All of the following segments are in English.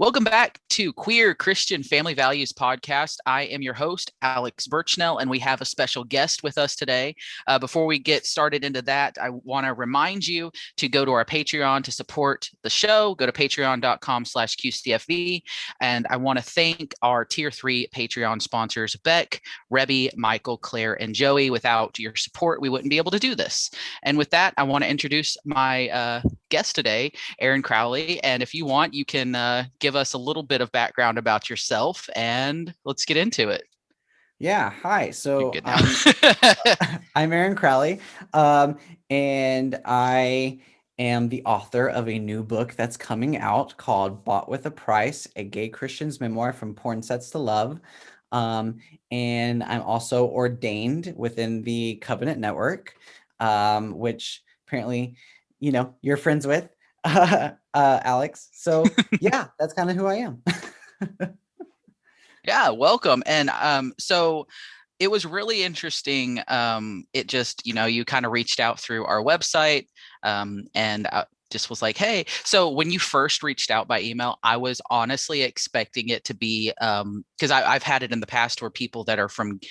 Welcome back to Queer Christian Family Values Podcast. I am your host, Alex Birchnell, and we have a special guest with us today. Before we get started into that, I want to remind you to go to our Patreon to support the show. Go to patreon.com/QCFV. And I want to thank our Tier 3 Patreon sponsors, Beck, Rebby, Michael, Claire, and Joey. Without your support, we wouldn't be able to do this. And with that, I want to introduce my guest today, Aaron Crowley. And if you want, you can give us a little bit of background about yourself and let's get into it. Yeah, hi. So Good now. I'm Aaron Crowley, and I am the author of a new book that's coming out called Bought with a Price, a gay Christian's memoir from porn sets to love. And I'm also ordained within the Covenant Network, which apparently, you're friends with, Alex. So yeah, that's kind of who I am. Yeah, welcome. And so it was really interesting. It just, you kind of reached out through our website and just was like, hey, so when you first reached out by email, I was honestly expecting it to be because I've had it in the past where people that are from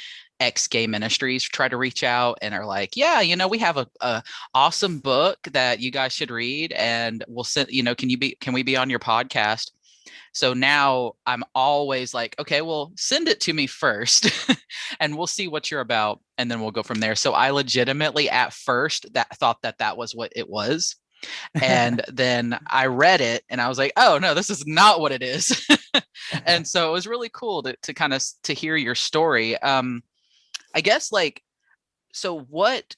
ex-gay ministries try to reach out and are like, yeah, we have a awesome book that you guys should read and we'll send, can we be on your podcast? So now I'm always like, okay, well, send it to me first and we'll see what you're about. And then we'll go from there. So I legitimately at first thought that was what it was. And then I read it and I was like, oh no, this is not what it is. And so it was really cool to kind of to hear your story. I guess so what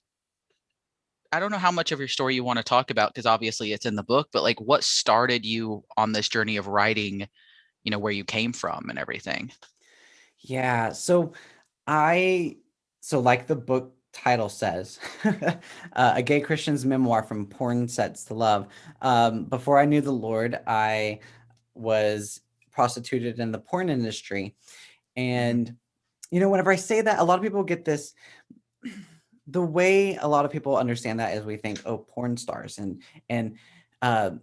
I don't know how much of your story you want to talk about because obviously it's in the book, but what started you on this journey of writing, where you came from and everything? Yeah, so like the book title says, a gay Christian's memoir from porn sets to love. Before I knew the Lord, I was prostituted in the porn industry. And, whenever I say that, a lot of people get this, the way a lot of people understand that is we think, oh, porn stars and the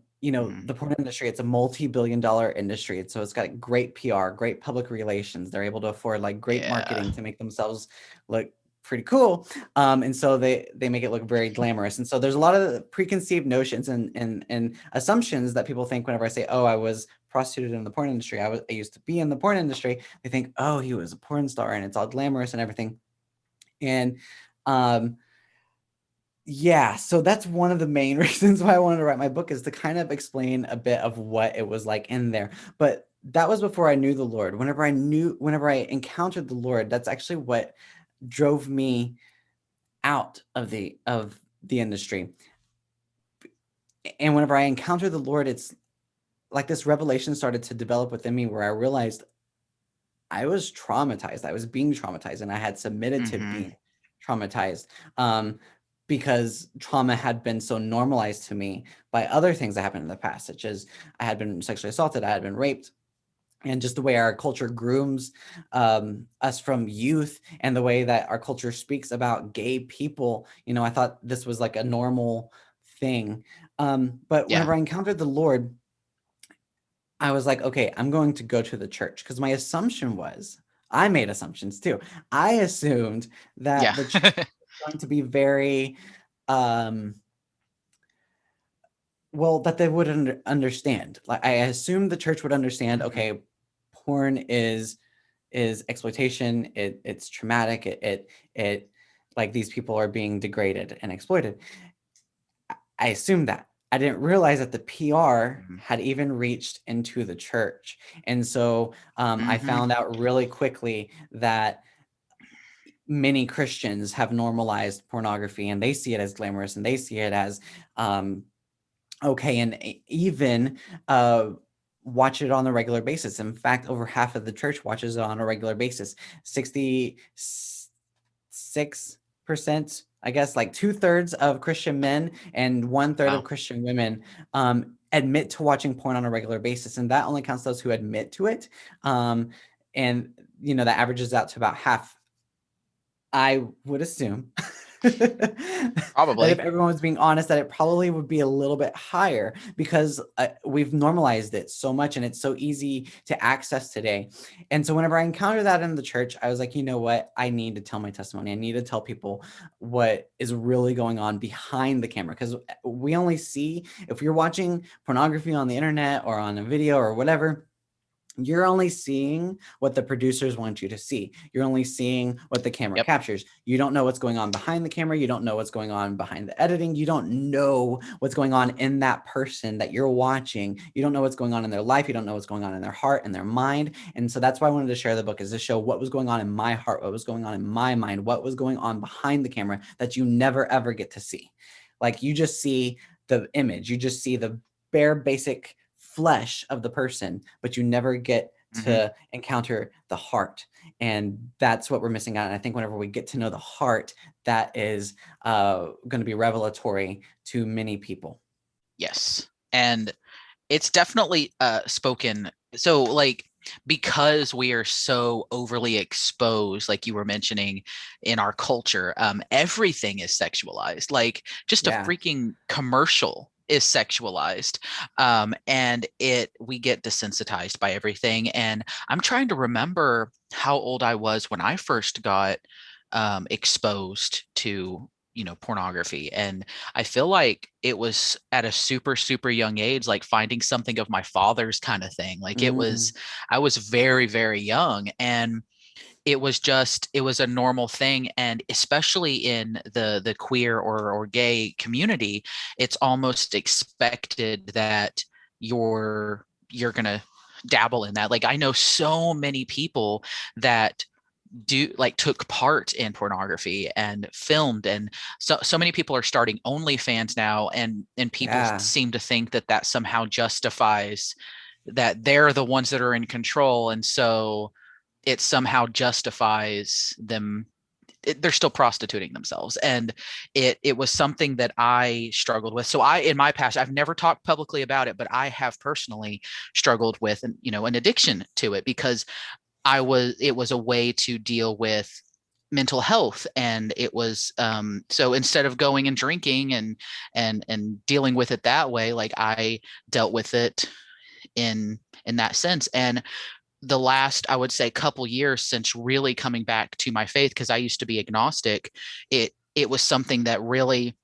porn industry, it's a multi-billion-dollar industry. So it's got great PR, great public relations. They're able to afford great marketing to make themselves look pretty cool. And so they make it look very glamorous. And so there's a lot of preconceived notions and assumptions that people think whenever I say, oh, I was prostituted in the porn industry. I used to be in the porn industry. They think, oh, he was a porn star and it's all glamorous and everything. And yeah, so that's one of the main reasons why I wanted to write my book, is to kind of explain a bit of what it was like in there. But that was before I knew the Lord. Whenever I encountered the Lord, that's actually what drove me out of the industry. And whenever I encountered the Lord, it's like this revelation started to develop within me where I realized I was traumatized. I was being traumatized, and I had submitted to being traumatized. Because trauma had been so normalized to me by other things that happened in the past, such as I had been sexually assaulted, I had been raped, and just the way our culture grooms us from youth and the way that our culture speaks about gay people. I thought this was like a normal thing. But whenever I encountered the Lord, I was like, okay, I'm going to go to the church, because my assumption was, I made assumptions too. I assumed that the church going to be very that they would understand. Like, I assumed the church would understand, okay, porn is exploitation, it's traumatic, it like, these people are being degraded and exploited. I assumed that. I didn't realize that the PR had even reached into the church. And so I found out really quickly that many Christians have normalized pornography, and they see it as glamorous, and they see it as okay, and even watch it on a regular basis. In fact, over half of the church watches it on a regular basis. 66%, I guess, like 2/3 of Christian men and 1/3 of Christian women admit to watching porn on a regular basis. And that only counts those who admit to it. And, that averages out to about half, I would assume. That if Probably. everyone was being honest, that it probably would be a little bit higher because we've normalized it so much and it's so easy to access today. And so whenever I encounter that in the church, I was like, you know what? I need to tell my testimony. I need to tell people what is really going on behind the camera, because we only see, if you're watching pornography on the internet or on a video or whatever, you're only seeing what the producers want you to see. You're only seeing what the camera Yep. captures. You don't know what's going on behind the camera. You don't know what's going on behind the editing. You don't know what's going on in that person that you're watching. You don't know what's going on in their life. You don't know what's going on in their heart and their mind. And so that's why I wanted to share the book, is to show what was going on in my heart, what was going on in my mind, what was going on behind the camera that you never ever get to see. Like, you just see the image, you just see the bare basic flesh of the person, but you never get Hmm. to encounter the heart. And that's what we're missing out. And I think whenever we get to know the heart, that is going to be revelatory to many people. Yes. And it's definitely spoken. So like, because we are so overly exposed, like you were mentioning, in our culture, everything is sexualized. Like, just a Yeah. freaking commercial is sexualized. And we get desensitized by everything. And I'm trying to remember how old I was when I first got exposed to, pornography. And I feel like it was at a super, super young age, like finding something of my father's kind of thing. Like, Mm, I was very, very young, and it was a normal thing. And especially in the queer or gay community, it's almost expected that you're gonna dabble in that. Like, I know so many people that took part in pornography and filmed, and so many people are starting OnlyFans now, and people yeah. seem to think that that somehow justifies that they're the ones that are in control, and so it somehow justifies them. They're still prostituting themselves, and it was something that I struggled with. So in my past, I've never talked publicly about it, but I have personally struggled with an addiction to it, because it was a way to deal with mental health. And it was so instead of going and drinking and dealing with it that way, like, I dealt with it in that sense. And the last, I would say, couple years since really coming back to my faith, because I used to be agnostic, it was something that really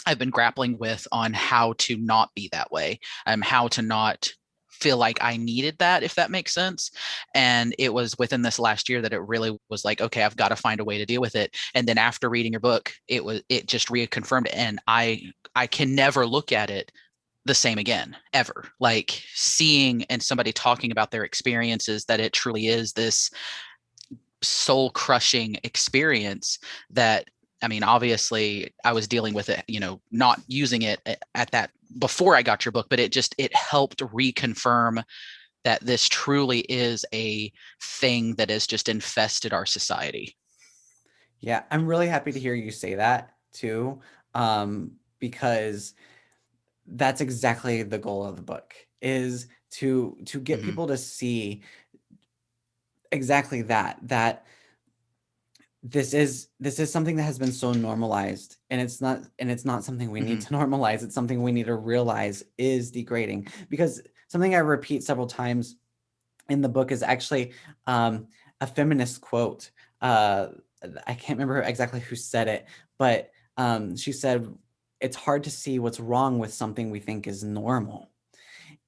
I've been grappling with, on how to not be that way, how to not feel like I needed that, if that makes sense. And it was within this last year that it really was like, okay, I've got to find a way to deal with it. And then after reading your book, it just reconfirmed, and I can never look at it the same again, ever. Like, seeing and somebody talking about their experiences, that it truly is this soul crushing experience. That, I mean, obviously I was dealing with it, not using it at that before I got your book, but it helped reconfirm that this truly is a thing that has just infested our society. Yeah. I'm really happy to hear you say that too, because that's exactly the goal of the book, is to get Hmm. people to see exactly that this is something that has been so normalized, and it's not something we need Hmm. to normalize. It's something we need to realize is degrading, because something I repeat several times in the book is actually a feminist quote. I can't remember exactly who said it, but she said, it's hard to see what's wrong with something we think is normal.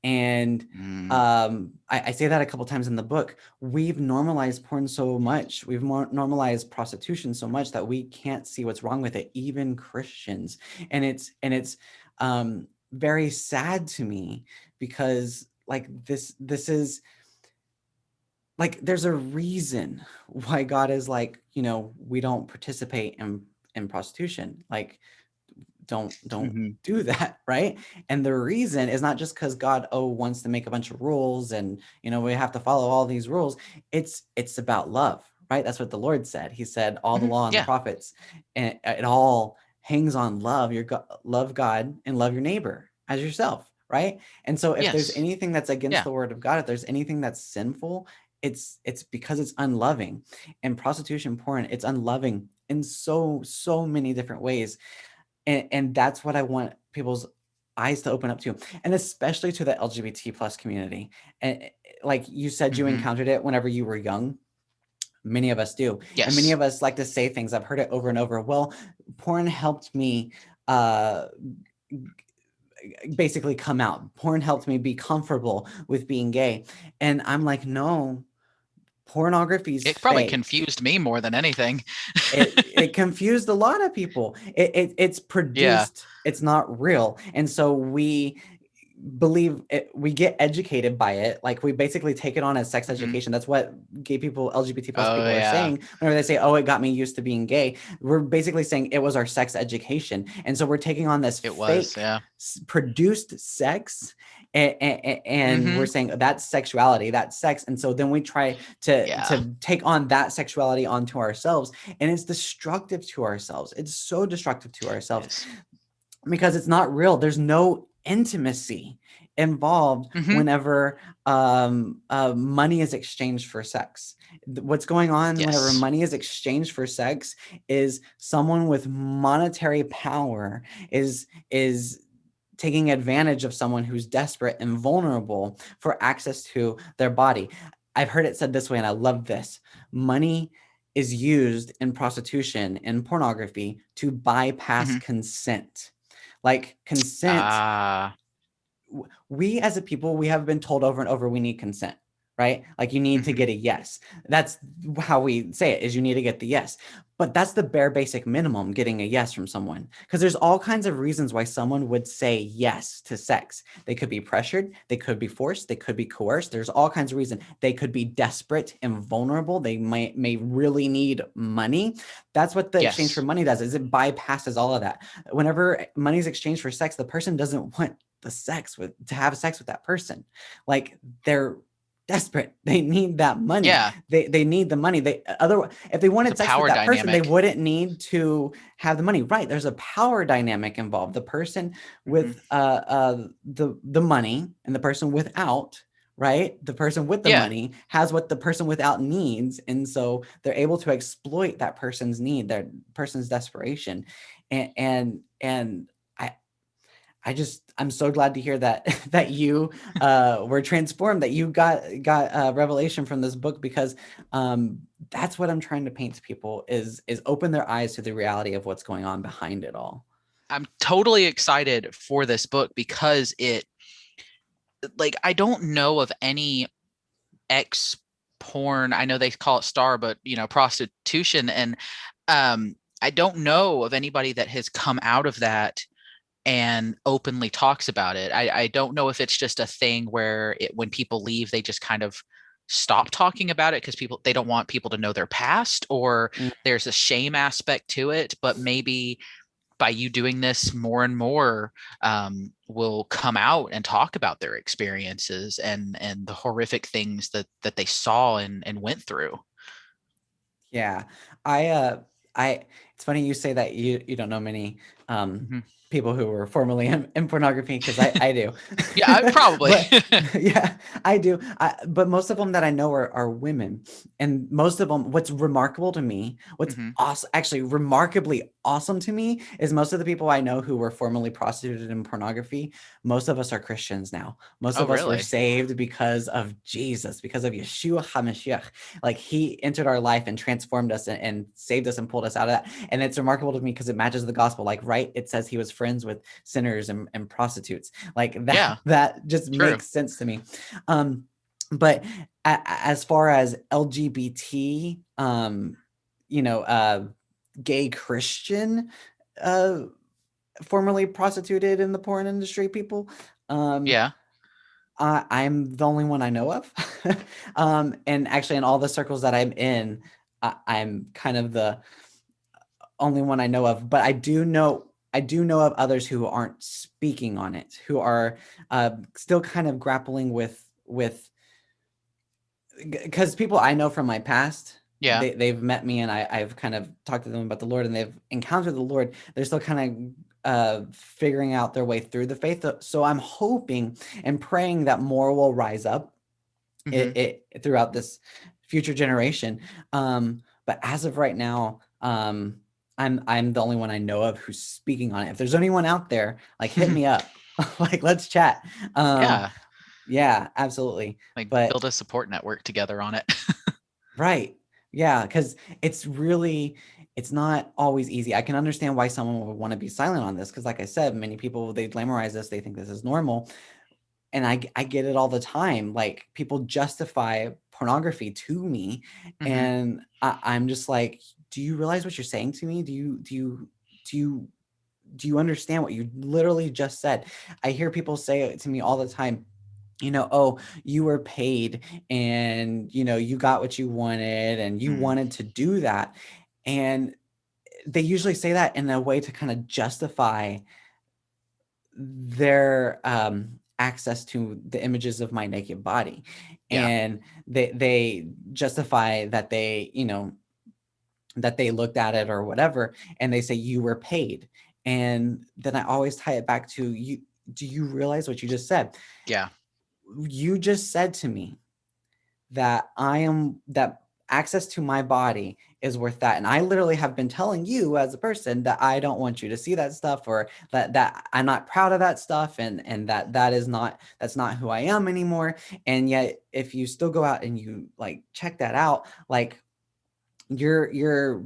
And Mm. I say that a couple times in the book. We've normalized porn so much. We've more normalized prostitution so much that we can't see what's wrong with it, even Christians. And it's very sad to me, because like this is like, there's a reason why God is like, we don't participate in prostitution. Like, don't Hmm. do that, right? And the reason is not just because God, wants to make a bunch of rules, and we have to follow all these rules. It's about love, right? That's what the Lord said. He said all the Hmm. law and the Yeah. prophets, and it all hangs on love. Love God and love your neighbor as yourself, right? And so if there's Yes. anything that's against Yeah. the word of God, if there's anything that's sinful, it's because it's unloving. And prostitution, porn, it's unloving in so many different ways. And that's what I want people's eyes to open up to, and especially to the LGBT plus community. And like you said, you Hmm. encountered it whenever you were young. Many of us do. And many Yes. of us like to say things. I've heard it over and over. Well, porn helped me uh basically come out. Porn helped me be comfortable with being gay. And I'm like, no, pornography's It probably fake. confused me more than anything. It confused a lot of people. It's Yeah. produced, it's not real. And so we believe it, we get educated by it. Like we basically take it on as sex Hmm. education. That's what gay people, LGBT plus Oh people are yeah. saying whenever they say, oh, it got me used to being gay. We're basically saying it was our sex education. And so we're taking on this It was. fake Yeah. produced sex, and we're Hmm. saying that's sexuality, that's sex. And so then we try to Yeah. take on that sexuality onto ourselves, and it's destructive to ourselves. It's so destructive to It ourselves is. because it's not real. There's no intimacy involved Hmm. whenever money is exchanged for sex. What's going on whenever Yes. money is exchanged for sex is someone with monetary power is taking advantage of someone who's desperate and vulnerable for access to their body. I've heard it said this way, and I love this. Money is used in prostitution and pornography to bypass Hmm. consent. Like consent, Ah. we as a people, we have been told over and over we need consent, right? Like you need to Hmm. get a yes. That's how we say it, is you need to get the yes. But that's the bare basic minimum, getting a yes from someone, because there's all kinds of reasons why someone would say yes to sex. They could be pressured, they could be forced, they could be coerced. There's all kinds of reasons. They could be desperate and vulnerable. They may really need money. That's what the exchange for Yes. money does, is it bypasses all of that. Whenever money is exchanged for sex, the person doesn't want the sex with to have sex with that person. Like they're desperate. They need that money. Yeah. They need the money. They otherwise, if they It's a wanted sex with power that person, they dynamic. wouldn't need to have the money. Right. There's a power dynamic involved. The person Hmm. with the money and the person without, right? The person with the Yeah. money has what the person without needs. And so they're able to exploit that person's need, their person's desperation. And I'm so glad to hear that that you were transformed, that you got revelation from this book, because that's what I'm trying to paint to people, is open their eyes to the reality of what's going on behind it all. I'm totally excited for this book because it, like, I don't know of any ex porn. I know they call it star, but prostitution. And I don't know of anybody that has come out of that and openly talks about it. I don't know if it's just a thing where when people leave, they just kind of stop talking about it because they don't want people to know their past, or Mm, there's a shame aspect to it. But maybe by you doing this, more and more will come out and talk about their experiences and the horrific things that they saw and went through. yeah, I I it's funny you say that you don't know many um Mhm. people who were formerly in pornography, because I do. Yeah, probably. But yeah, I do. But most of them that I know are women. And most of them, what's remarkable to me, what's Hmm. awesome, actually remarkably awesome to me, is most of the people I know who were formerly prostituted in pornography, most of us are Christians now. Most Oh, of us were really? saved because of Jesus, because of Yeshua HaMashiach. Like he entered our life and transformed us and saved us and pulled us out of that. And it's remarkable to me because it matches the gospel. Like, right, it says he was friends with sinners and prostitutes. Like that, Yeah, that just true. makes sense to me. But as far as LGBT, gay Christian, uh, formerly prostituted in the porn industry people, um, Yeah. I'm the only one I know of. And actually, in all the circles that I'm in, I'm kind of the only one I know of. But I do know of others who aren't speaking on it, who are still kind of grappling with because people I know from my past, Yeah. they've met me, and I've kind of talked to them about the Lord, and they've encountered the Lord. They're still kind of figuring out their way through the faith. So I'm hoping and praying that more will rise up Hmm. it throughout this future generation. But as of right now, I'm the only one I know of who's speaking on it. If there's anyone out there, like hit me up. Like let's chat. Yeah, Yeah, absolutely. like But build a support network together on it. right. Yeah, because it's not always easy. I can understand why someone would want to be silent on this because, like I said, many people they glamorize this, they think this is normal. And I get it all the time. Like people justify pornography to me, Hmm. and I'm just like, do you realize what you're saying to me? Do you do you understand what you literally just said? I hear people say it to me all the time, oh, you were paid and, you got what you wanted and you Mm. wanted to do that. And they usually say that in a way to kind of justify their access to the images of my naked body. Yeah. And they justify that that they looked at it or whatever, and they say you were paid. And then I always tie it back to you. Do you realize what you just said? Yeah. You just said to me that access to my body is worth that. And I literally have been telling you as a person that I don't want you to see that stuff, or that I'm not proud of that stuff, and that's not who I am anymore. And yet if you still go out and you like check that out, like you're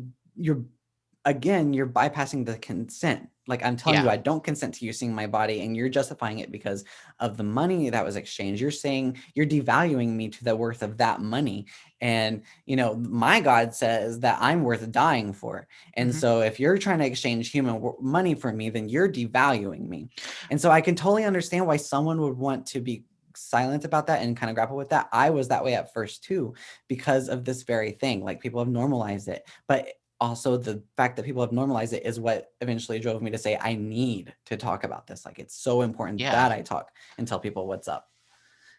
again, you're bypassing the consent. Like I'm telling you, Yeah. I don't consent to you seeing my body, and you're justifying it because of the money that was exchanged. You're saying you're devaluing me to the worth of that money. And, my God says that I'm worth dying for. And Hmm. so if you're trying to exchange money for me, then you're devaluing me. And so I can totally understand why someone would want to be silent about that and kind of grapple with that. I was that way at first too, because of this very thing. Like people have normalized it. But also the fact that people have normalized it is what eventually drove me to say I need to talk about this. Like it's so important Yeah. that I talk and tell people what's up.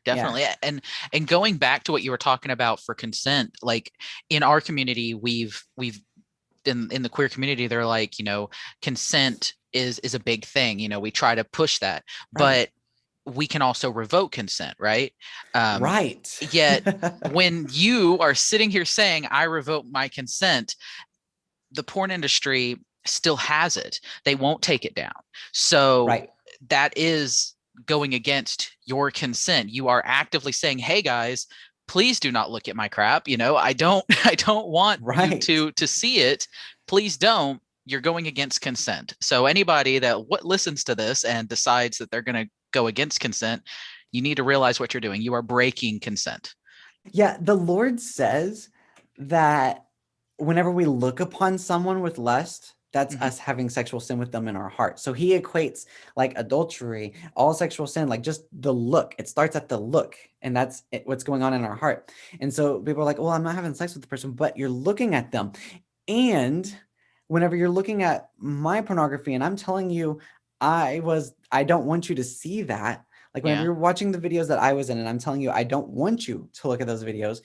Yeah. Definitely. And going back to what you were talking about for consent, like in our community, we've in the queer community, they're like, consent is a big thing. We try to push that, Right. but we can also revoke consent, right? Um, Right. Yet when you are sitting here saying I revoke my consent, the porn industry still has it. They won't take it down. So Right. that is going against your consent. You are actively saying, "Hey guys, please do not look at my crap. I don't I don't want you Right. to see it. Please don't." You're going against consent. So anybody that listens to this and decides that they're going to go against consent, you need to realize what you're doing. You are breaking consent. Yeah, the Lord says that whenever we look upon someone with lust, that's Mhm. us having sexual sin with them in our heart. So he equates like adultery, all sexual sin, like just the look. It starts at the look, and that's what's going on in our heart. And so people are like, "Well, I'm not having sex with the person," but you're looking at them. And whenever you're looking at my pornography, and I'm telling you, I don't want you to see that, like whenever Yeah. you're watching the videos that I was in and I'm telling you I don't want you to look at those videos,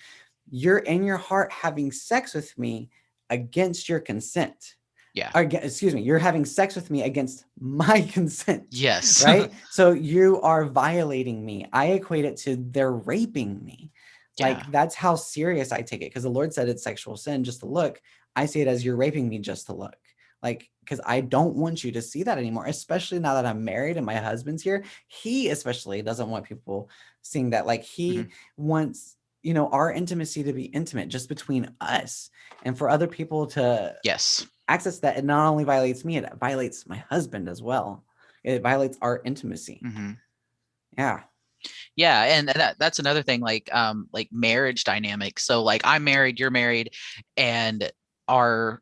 you're in your heart having sex with me against your consent. Yeah. Or, excuse me, you're having sex with me against my consent, Yes. right? So you are violating me. I equate it to they're raping me. Yeah. Like that's how serious I take it, because the Lord said it's sexual sin just to look. I see it as you're raping me just to look. Like, because I don't want you to see that anymore, especially now that I'm married and my husband's here. He especially doesn't want people seeing that. Like, Mhm. he wants, our intimacy to be intimate just between us. And for other people to Yes. access that, it not only violates me, it violates my husband as well. It violates our intimacy. Hmm. Yeah. Yeah, and that's another thing, like marriage dynamics. So like I'm married, you're married, and our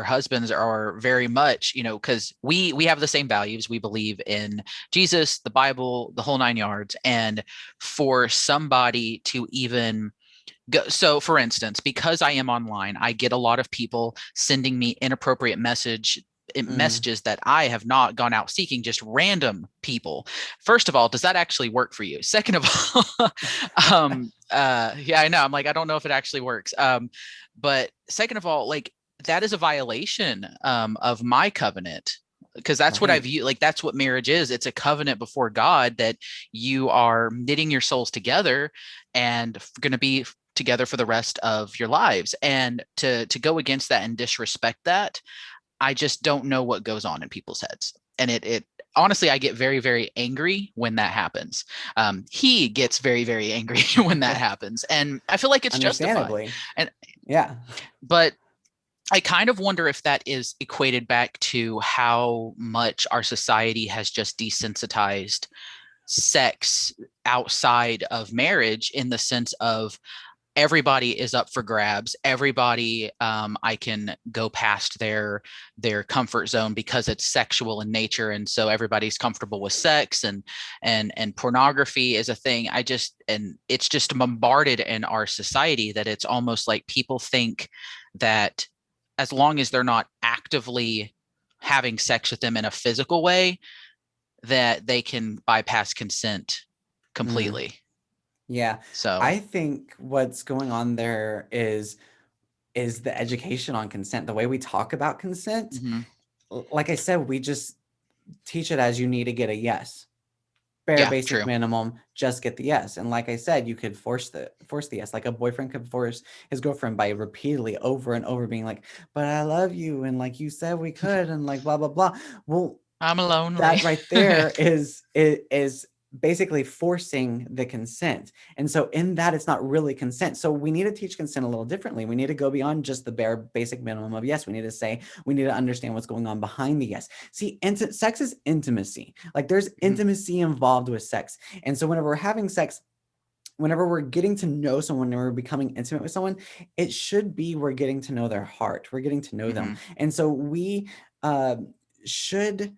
husbands are very much, because we have the same values. We believe in Jesus, the Bible, the whole nine yards. And for somebody to even go, so for instance, because I am online, I get a lot of people sending me inappropriate Mm. messages that I have not gone out seeking, just random people. First of all, does that actually work for you? Second of all, yeah, I know. I'm like, I don't know if it actually works. But second of all, like that is a violation of my covenant. because that's what I Right. view, like that's what marriage is. It's a covenant before God that you are knitting your souls together and going to be together for the rest of your lives. And to go against that and disrespect that, I just don't know what goes on in people's heads. And it honestly, I get very, very angry when that happens. He gets very, very angry when that happens, and I feel like it's justified. Understandably. And Yeah. but I kind of wonder if that is equated back to how much our society has just desensitized sex outside of marriage, in the sense of everybody is up for grabs. Everybody, I can go past their comfort zone because it's sexual in nature, and so everybody's comfortable with sex, and pornography is a thing. And it's just bombarded in our society that it's almost like people think that as long as they're not actively having sex with them in a physical way, that they can bypass consent Mm, completely. yeah. So, I think what's going on there is the education on consent. The way we talk about consent, mhm. like I said, we just teach it as you need to get a yes. Bare Yeah, basic true. minimum, just get the yes. And like I said, you could force the yes. Like a boyfriend could force his girlfriend by repeatedly over and over being like, "But I love you," and like you said we could, and like blah blah blah. Well, I'm lonely. that right there is basically forcing the consent. And so in that, it's not really consent. So we need to teach consent a little differently. We need to go beyond just the bare basic minimum of yes. We need to say, we need to understand what's going on behind the yes. See, sex is intimacy. Like there's Mhm, intimacy involved with sex. And so whenever we're having sex, whenever we're getting to know someone and we're becoming intimate with someone, it should be we're getting to know their heart. We're getting to know them. mhm, And so we should,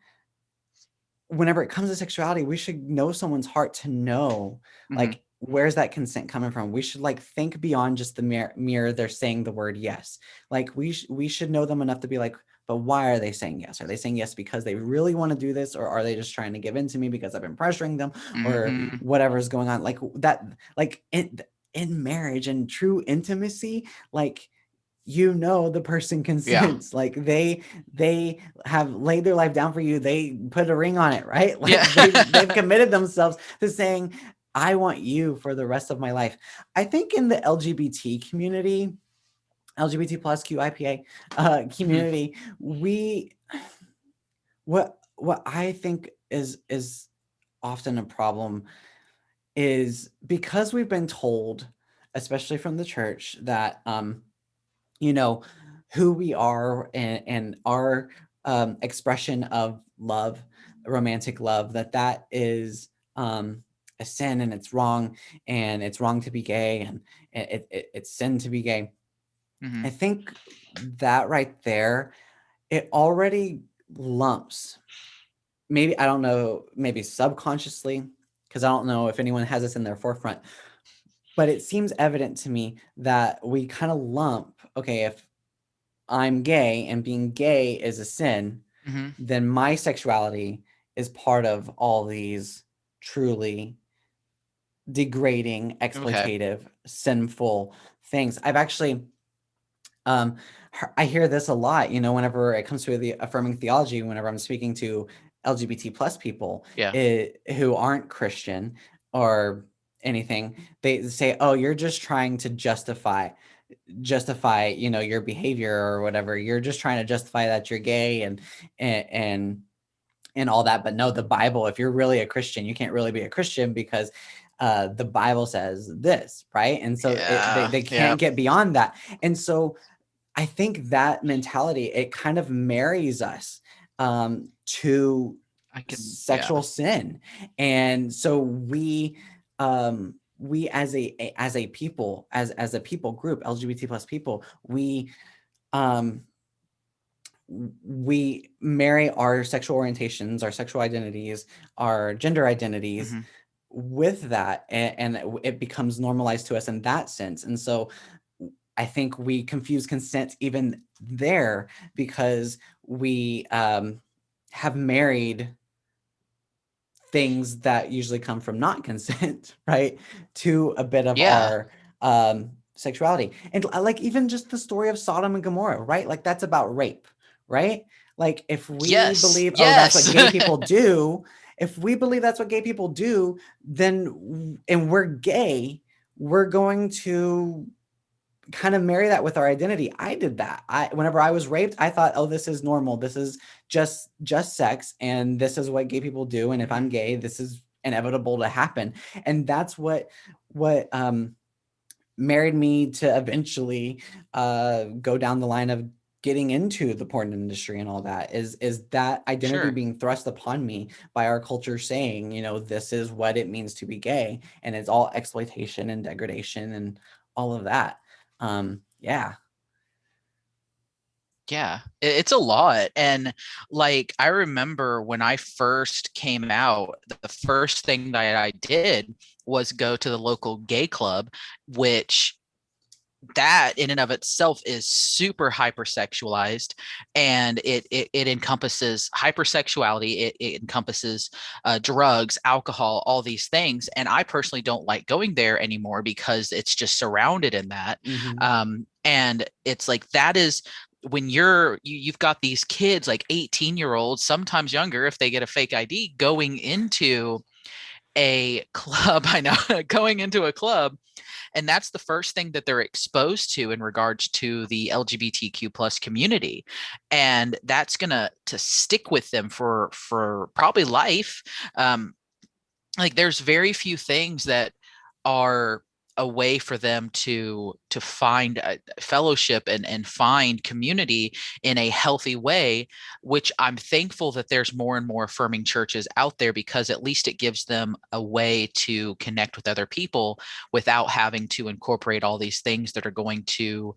whenever it comes to sexuality, we should know someone's heart to know, mhm. like, where's that consent coming from? We should like think beyond just the mere they're saying the word yes. Like we should know them enough to be like, but why are they saying yes? Are they saying yes because they really want to do this, or are they just trying to give in to me because I've been pressuring them, or Mhm. whatever's going on? Like that, like in marriage and true intimacy, like the person Yeah. consents, like they have laid their life down for you, they put a ring on it, right? Yeah. Like they've committed themselves to saying, I want you for the rest of my life. I think in the LGBT community, LGBT plus QIPA Mhm, community, we what I think is often a problem is because we've been told, especially from the church, that you know, who we are, and our expression of love, romantic love, that is a sin, and it's wrong to be gay, and it's sin to be gay. I mhm. think that right there, it already lumps, maybe, I don't know, maybe subconsciously, because I don't know if anyone has this in their forefront, but it seems evident to me that we kind of lump, okay, if I'm gay and being gay is a sin, Mhm. then my sexuality is part of all these truly degrading, Okay. exploitative, sinful things. I've actually, um, I hear this a lot, whenever it comes to the affirming theology, whenever I'm speaking to LGBT plus people, Yeah. who aren't Christian or anything, they say, "Oh, you're just trying to justify your behavior or whatever. You're just trying to justify that you're gay, and and all that. But no, the Bible, if you're really a Christian, you can't really be a Christian because the Bible says this, right?" And so Yeah. they Yeah. can't get beyond that. And so I think that mentality, it kind of marries us to I can. Yeah. sexual sin. And so we as a people, as a people group, LGBT plus people, um we marry our sexual orientations, our sexual identities, our gender identities Mhm. with that, and it becomes normalized to us in that sense. And so I think we confuse consent even there, because we have married things that usually come from not consent, right, to a bit of Yeah. our sexuality. And like even just the story of Sodom and Gomorrah, right? Like that's about rape, right? Like if we Yes. believe, oh, that's what Yes. gay people do, if we believe that's what gay people do, then and we're gay, we're going to kind of marry that with our identity. I did that. Whenever I was raped, I thought, oh, this is normal. This is just sex, and this is what gay people do. And if I'm Mhm. gay, this is inevitable to happen. And that's what married me to eventually go down the line of getting into the porn industry and all that is that identity Sure. being thrust upon me by our culture saying, this is what it means to be gay, and it's all exploitation and degradation and all of that. Yeah. Yeah, it's a lot. And like, I remember when I first came out, the first thing that I did was go to the local gay club, which that in and of itself is super hypersexualized, and it encompasses hypersexuality, it encompasses drugs, alcohol, all these things. And I personally don't like going there anymore because it's just surrounded in that. Hmm. And it's like, that is when you've got these kids like 18-year-olds, sometimes younger if they get a fake ID, going into a club. I know, going into a club, and that's the first thing that they're exposed to in regards to the LGBTQ plus community, and that's gonna to stick with them for probably life. Like, there's very few things that are a way for them to find a fellowship and find community in a healthy way, which I'm thankful that there's more and more affirming churches out there, because at least it gives them a way to connect with other people without having to incorporate all these things that are going to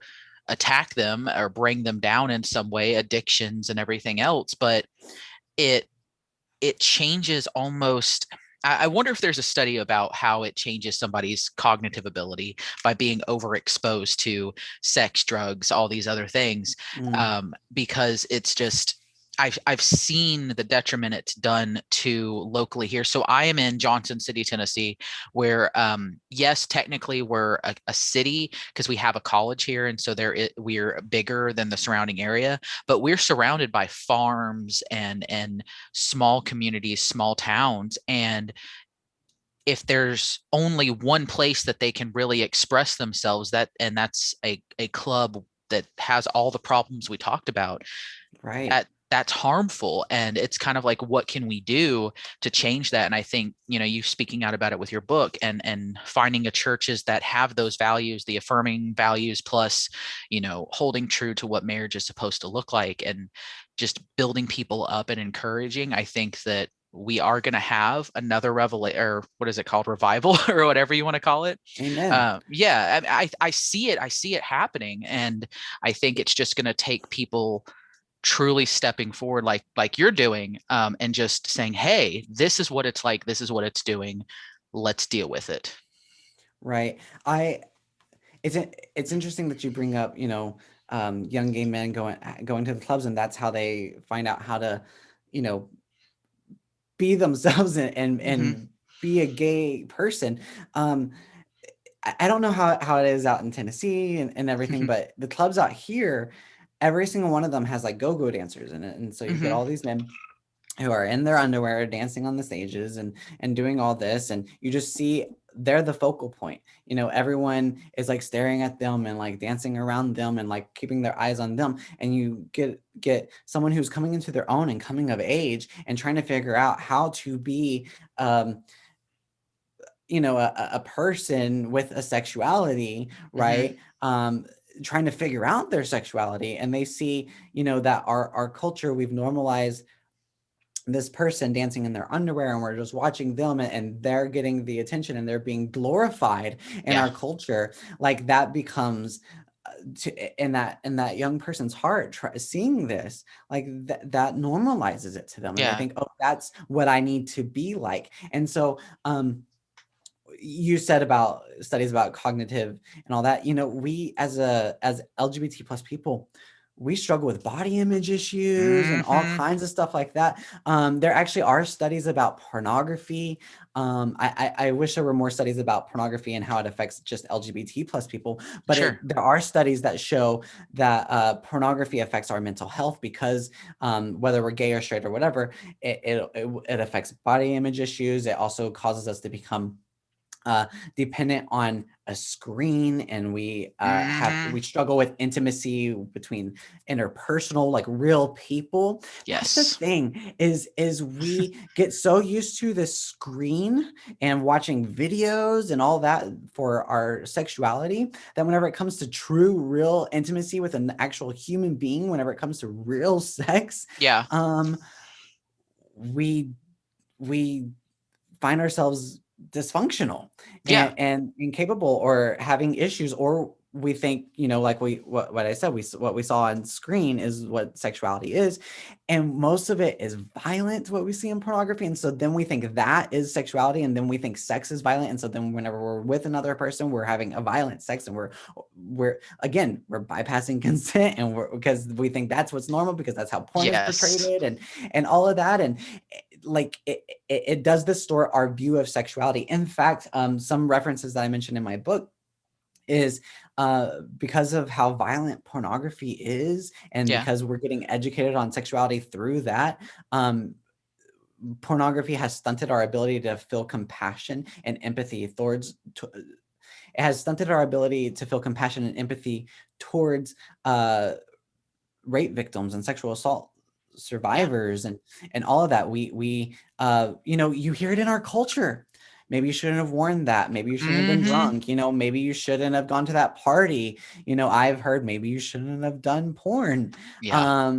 attack them or bring them down in some way, addictions and everything else. But it it changes almost. I wonder if there's a study about how it changes somebody's cognitive ability by being overexposed to sex, drugs, all these other things, Mm. because it's just, I've seen the detriment it's done to locally here. So I am in Johnson City, Tennessee, where yes, technically we're a city because we have a college here, and so we're bigger than the surrounding area, but we're surrounded by farms and small communities, small towns. And if there's only one place that they can really express themselves, that's a club that has all the problems we talked about, Right. that's harmful. And it's kind of like, what can we do to change that? And I think, you speaking out about it with your book, and finding a churches that have those values, the affirming values, plus, holding true to what marriage is supposed to look like, and just building people up and encouraging. I think that we are going to have another revelation, or what is it called, revival, or whatever you want to call it. Amen. Yeah, I see it. I see it happening. And I think it's just going to take people truly stepping forward, like you're doing, and just saying, hey, this is what it's like, this is what it's doing, let's deal with it. Right. I it's interesting that you bring up, young gay men going to the clubs, and that's how they find out how to, you know, be themselves Hmm. and be a gay person. Um, I don't know how it is out in Tennessee and everything, but the clubs out here, every single one of them has like go-go dancers in it. And so you get Hmm. all these men who are in their underwear dancing on the stages and doing all this, and you just see they're the focal point. Everyone is like staring at them and like dancing around them and like keeping their eyes on them, and you get someone who's coming into their own and coming of age and trying to figure out how to be um a person with a sexuality, Hmm. right? Trying to figure out their sexuality, and they see that our culture, we've normalized this person dancing in their underwear, and we're just watching them, and they're getting the attention and they're being glorified in Yeah. our culture. Like that becomes in that young person's heart, seeing this, like that normalizes it to them, and they Yeah. think, oh, that's what I need to be like. And so you said about studies about cognitive and all that, we as LGBT plus people, we struggle with body image issues and all Hmm. kinds of stuff like that. There actually are studies about pornography. I wish there were more studies about pornography and how it affects just LGBT plus people, but Sure. there are studies that show that pornography affects our mental health because whether we're gay or straight or whatever, it affects body image issues. It also causes us to become dependent on a screen, and Hmm. we struggle with intimacy between interpersonal, like real people. That's the Yes. thing, is we get so used to the screen and watching videos and all that for our sexuality, that whenever it comes to true real intimacy with an actual human being, whenever it comes to real sex, Yeah. um we we find ourselves dysfunctional Yeah. and incapable or having issues, or we think, like what I said, what we saw on screen is what sexuality is, and most of it is violent, what we see in pornography, and so then we think that is sexuality, and then we think sex is violent, and so then whenever we're with another person, we're having a violent sex, and we're bypassing consent, and we're because we think that's what's normal because that's how porn is portrayed, Yes. and all of that, and like it does distort our view of sexuality. In fact, some references that I mentioned in my book is because of how violent pornography is, and Yeah. because we're getting educated on sexuality through that. Pornography has stunted our ability to feel compassion and empathy it has stunted our ability to feel compassion and empathy towards uh, rape victims and sexual assault Yeah. survivors, and all of that. You hear it in our culture. Maybe you shouldn't have worn that. Maybe you shouldn't have been Hmm. drunk. Maybe you shouldn't have gone to that party. I've heard maybe you shouldn't have done porn. Yeah.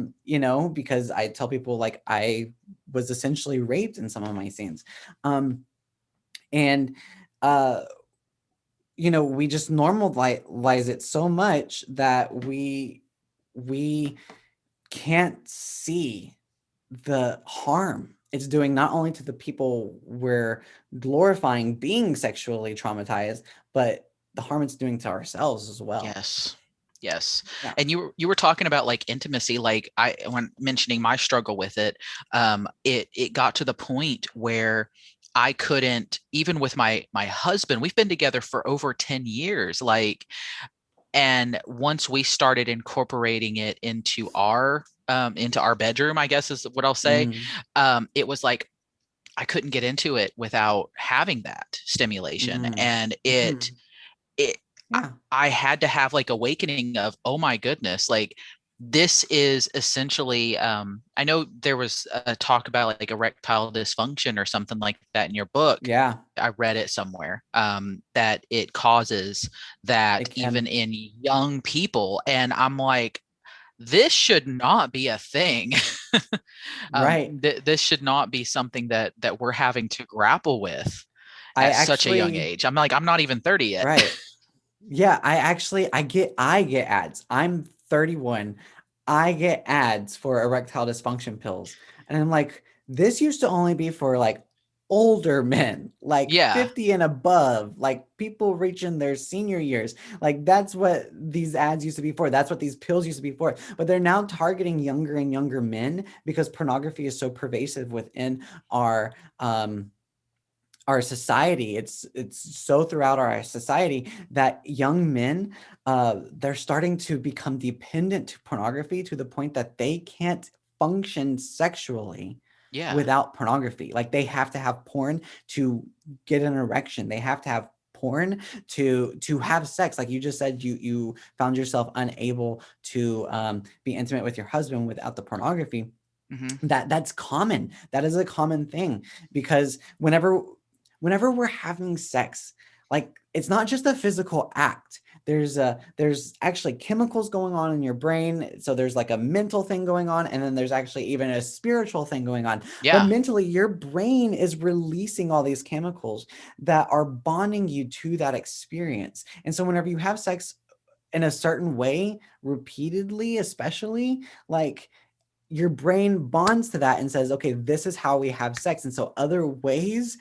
Because I tell people, like, I was essentially raped in some of my scenes. And uh we just normalize it so much that we can't see the harm it's doing, not only to the people we're glorifying being sexually traumatized, but the harm it's doing to ourselves as well. Yes. Yes. Yeah. And you were talking about like intimacy, like I when mentioning my struggle with it, it got to the point where I couldn't, even with my husband, we've been together for over 10 years, like, and once we started incorporating it into our bedroom, I guess is what I'll say, Mhm. it was like I couldn't get into it without having that stimulation. Mhm. And Mhm. it Yeah. I had to have like awakening of, oh my goodness, like this is essentially I know there was a talk about like erectile dysfunction or something like that in your book. Yeah. I read it somewhere, that it causes that It even can. in young people. And I'm like, this should not be a thing. Right. This should not be something that we're having to grapple with I at such a young actually age. I'm like, I'm not even 30 yet. Right. Yeah, I get ads. I'm 31. I get ads for erectile dysfunction pills. And I'm like, this used to only be for like older men, like Yeah. 50 and above, like people reaching their senior years. Like that's what these ads used to be for. That's what these pills used to be for. But they're now targeting younger and younger men because pornography is so pervasive within um our society. It's so throughout our society that young men, they're starting to become dependent to pornography to the point that they can't function sexually Yeah. without pornography. Like they have to have porn to get an erection. They have to have porn to have sex. Like you just said, you found yourself unable to be intimate with your husband without the pornography. Hmm. That's common. That is a common thing, because whenever we're having sex, like it's not just a physical act. There's actually chemicals going on in your brain. So there's like a mental thing going on, and then there's actually even a spiritual thing going on. But Yeah. mentally, your brain is releasing all these chemicals that are bonding you to that experience. And so whenever you have sex in a certain way repeatedly, especially, like your brain bonds to that and says, okay, this is how we have sex. And so other ways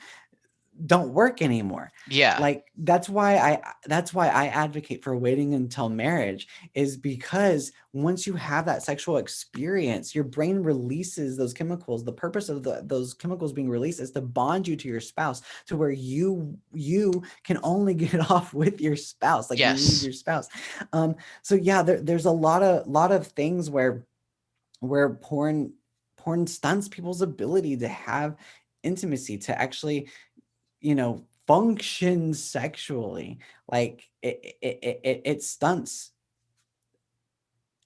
don't work anymore. Yeah. Like that's why I advocate for waiting until marriage, is because once you have that sexual experience, your brain releases those chemicals. The purpose of those chemicals being released is to bond you to your spouse, to where you can only get off with your spouse. Like you need Yes. your spouse. So yeah, there's a lot of things where porn stunts people's ability to have intimacy, to actually, function sexually. Like it stunts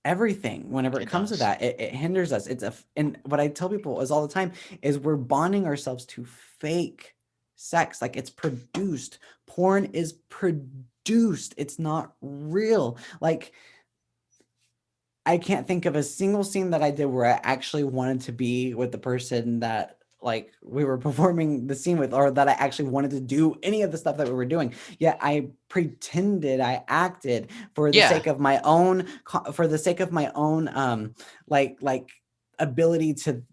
everything whenever it It comes to does. that. It hinders us. And what I tell people is all the time is we're bonding ourselves to fake sex. Like it's produced. Porn is produced. It's not real. Like I can't think of a single scene that I did where I actually wanted to be with the person that like we were performing the scene with, or that I actually wanted to do any of the stuff that we were doing. Yet I pretended, I acted for the Yeah. sake of my own, for the sake of my own, like ability to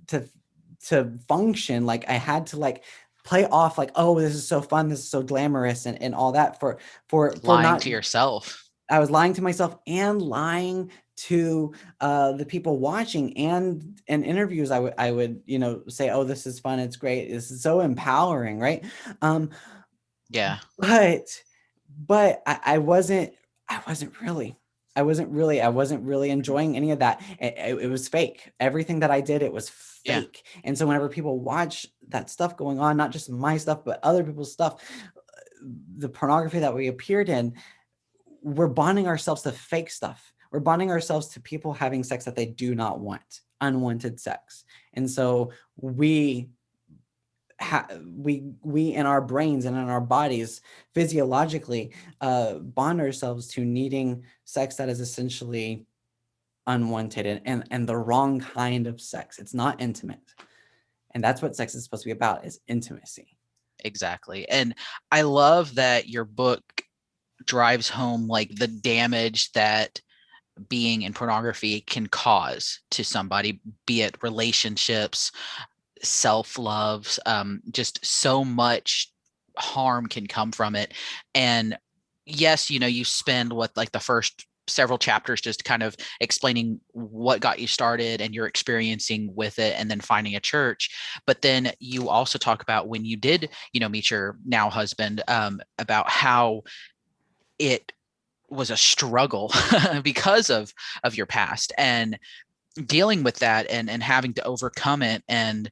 function. Like I had to like play off like, oh, this is so fun, this is so glamorous, and all that for Lying not. to yourself. I was lying to myself and lying to the people watching, and in interviews I would say, oh, this is fun, it's great, this is so empowering, right? um Yeah. but I wasn't really enjoying any of that. It was fake. Everything that I did, it was Yeah. fake. And so whenever people watch that stuff going on, not just my stuff but other people's stuff, the pornography that we appeared in, we're bonding ourselves to fake stuff. We're bonding ourselves to people having sex that they do not want, unwanted sex. And so we in our brains and in our bodies physiologically bond ourselves to needing sex that is essentially unwanted, and the wrong kind of sex. It's not intimate. And that's what sex is supposed to be about, is intimacy. Exactly. And I love that your book drives home like the damage that being in pornography can cause to somebody, be it relationships, self-love, just so much harm can come from it. And yes, you spend what like the first several chapters just kind of explaining what got you started and your experiencing with it and then finding a church. But then you also talk about when you did meet your now husband, about how it was a struggle because of your past and dealing with that and having to overcome it. And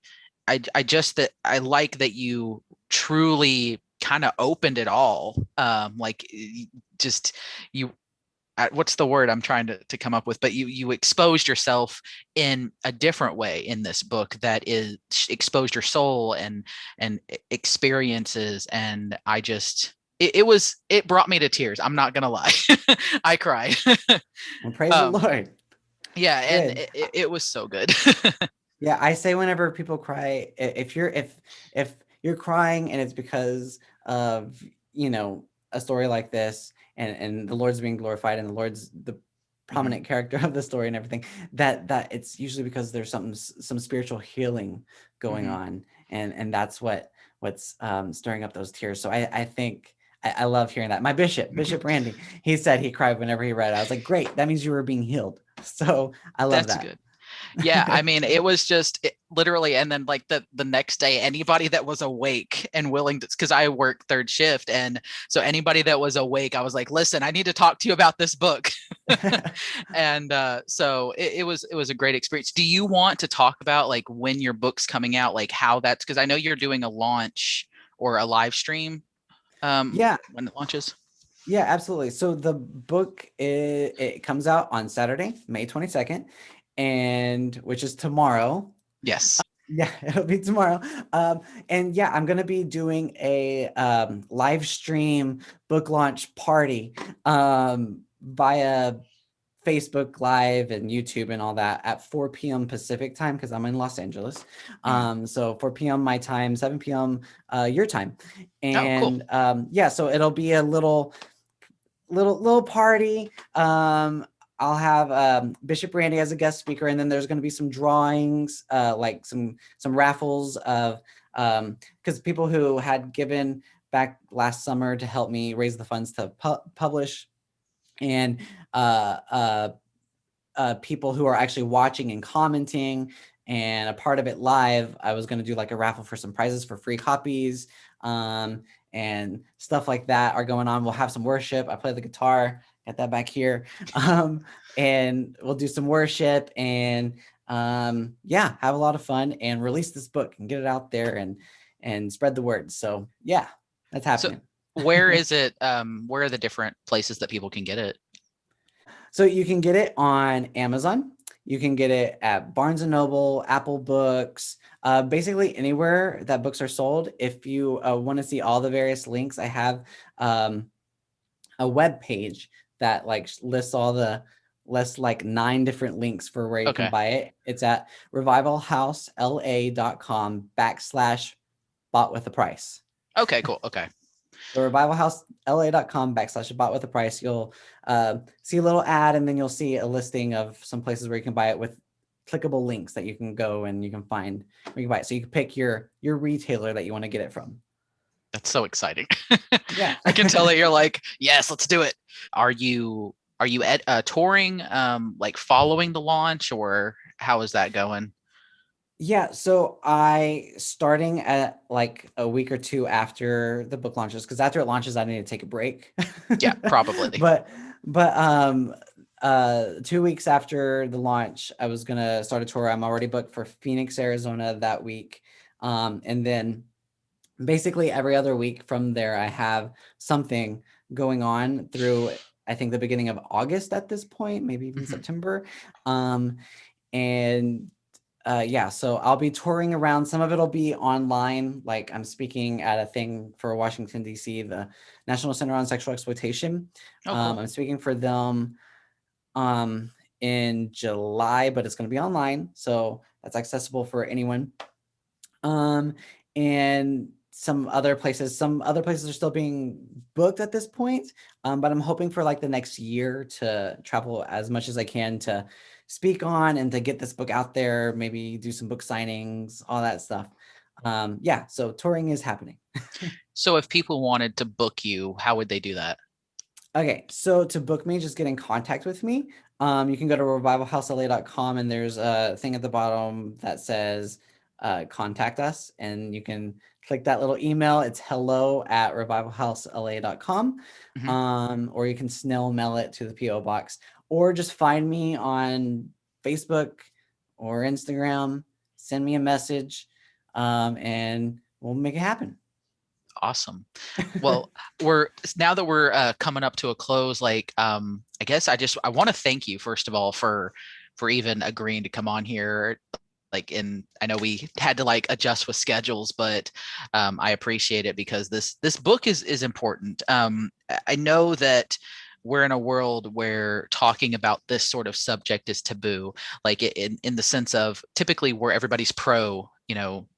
I just that I like that you truly kind of opened it all. Like just you what's the word I'm trying to come up with, but you exposed yourself in a different way in this book that is exposed your soul and experiences. And I just it brought me to tears. I'm not gonna lie. I cried. Well, praise the um Lord. yeah, and Good. it was so good. Yeah, I say whenever people cry, if you're crying and it's because of, a story like this, and the Lord's being glorified and the Lord's the Mhm. prominent character of the story and everything, that it's usually because there's some spiritual healing going Mhm. on, and that's what's stirring up those tears. So I think I love hearing that. My Bishop Randy, he said he cried whenever he read it. I was like, great, that means you were being healed. So I love That's that. good. Yeah, I mean, it was just literally, and then like the next day, anybody that was awake and willing to, because I work third shift, and so anybody that was awake, I was like, listen, I need to talk to you about this book. And so it was a great experience. Do you want to talk about like when your book's coming out, like how that's, because I know you're doing a launch or a live stream Yeah, when it launches. yeah, absolutely. So the book it comes out on Saturday, May 22nd, and which is tomorrow. Yes. Yeah, it'll be tomorrow. And yeah, I'm gonna be doing a live stream book launch party via Facebook Live and YouTube and all that at 4 p.m. Pacific time, because I'm in Los Angeles. Mm. So 4 p.m. my time, 7 p.m. Your time. Oh, cool. And yeah, so it'll be a little party. I'll have Bishop Randy as a guest speaker, and then there's going to be some drawings, like some raffles of because people who had given back last summer to help me raise the funds to publish, and uh, uh, people who are actually watching and commenting and a part of it live. I was going to do like a raffle for some prizes for free copies, and stuff like that are going on. We'll have some worship. I play the guitar, got that back here. And we'll do some worship and yeah, have a lot of fun and release this book and get it out there and spread the word. So yeah, that's So happening. where is it? Where are the different places that people can get it? So you can get it on Amazon. You can get it at Barnes and Noble, Apple Books, basically anywhere that books are sold. If you want to see all the various links, I have a web page that like lists all the like 9 different links for where you can Okay. buy it. It's at revivalhousela.com/bought with a price. Okay, cool. Okay. So revivalhousela.com/bought with a price. You'll see a little ad, and then you'll see a listing of some places where you can buy it with clickable links that you can go and you can find where you can buy it. So you can pick your retailer that you want to get it from. That's so exciting. Yeah. I can tell that you're like, yes, let's do it. Are you touring, like following the launch, or how is that going? Yeah, so I starting at like a week or 2 after the book launches, because after it launches, I need to take a break. Yeah, probably. But 2 weeks after the launch, I was gonna start a tour. I'm already booked for Phoenix, Arizona that week. And then basically every other week from there, I have something going on through, I think, the beginning of August at this point, maybe even Mhm. September. And yeah, so I'll be touring around. Some of it'll be online. Like I'm speaking at a thing for Washington, D.C., the National Center on Sexual Exploitation. Oh, cool. I'm speaking for them in July, but it's going to be online. So that's accessible for anyone. And some other places are still being booked at this point. But I'm hoping for like the next year to travel as much as I can to speak on and to get this book out there, maybe do some book signings, all that stuff. Yeah, so touring is happening. So if people wanted to book you, how would they do that? Okay, so to book me, just get in contact with me. You can go to revivalhousela.com, and there's a thing at the bottom that says contact us, and you can click that little email. It's hello@revivalhousela.com. Mhm. Or you can snail mail it to the PO box, or just find me on Facebook or Instagram, send me a message, and we'll make it happen. Awesome. Well, we're now that we're coming up to a close, like I guess I want to thank you first of all for even agreeing to come on here. Like, and I know we had to like adjust with schedules, but I appreciate it because this book is important. I know that we're in a world where talking about this sort of subject is taboo, like in the sense of typically where everybody's pro,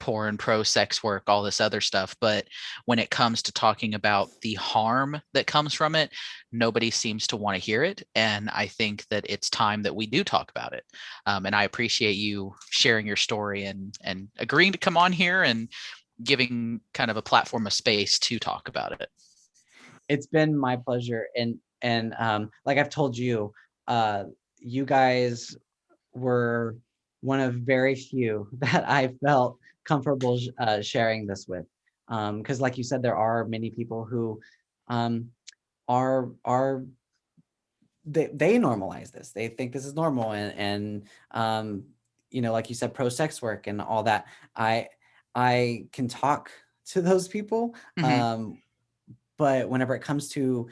porn, pro sex work, all this other stuff. But when it comes to talking about the harm that comes from it, nobody seems to want to hear it. And I think that it's time that we do talk about it. And I appreciate you sharing your story and agreeing to come on here and giving kind of a platform, a space to talk about it. It's been my pleasure, and like I've told you, you guys were one of very few that I felt comfortable sharing this with, because like you said, there are many people who um, are they normalize this. They think this is normal, and like you said, pro sex work and all that. I can talk to those people, Mhm. but whenever it comes to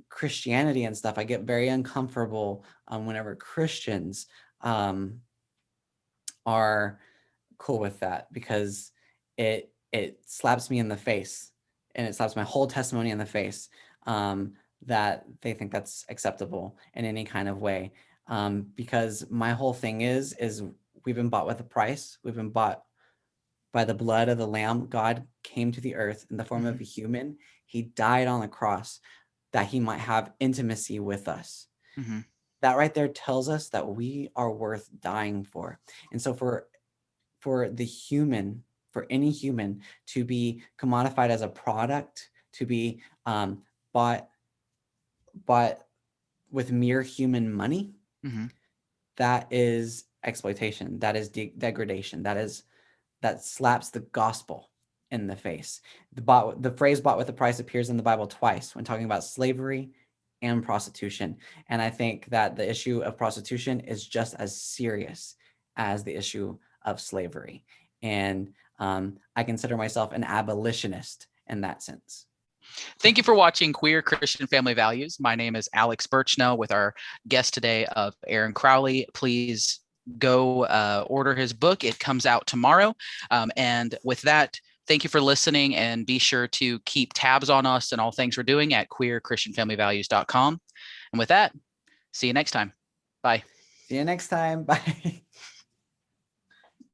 Christianity and stuff, I get very uncomfortable whenever Christians are cool with that, because it slaps me in the face, and it slaps my whole testimony in the face, that they think that's acceptable in any kind of way. Because my whole thing is we've been bought with a price. We've been bought by the blood of the Lamb. God came to the earth in the form of Mhm. a human. He died on the cross that he might have intimacy with us. Mhm. that right there tells us that we are worth dying for. And so for the human, for any human to be commodified as a product, to be bought with mere human money, Mhm. that is exploitation. That is degradation. That slaps the gospel in the face. The phrase "bought with a price" appears in the Bible twice when talking about slavery and prostitution. And I think that the issue of prostitution is just as serious as the issue of slavery. And I consider myself an abolitionist in that sense. Thank you for watching Queer Christian Family Values. My name is Alex Birchnell with our guest today of Aaron Crowley. Please go order his book. It comes out tomorrow. And with that, thank you for listening, and be sure to keep tabs on us and all things we're doing at queerchristianfamilyvalues.com. And with that, see you next time. Bye. See you next time. Bye.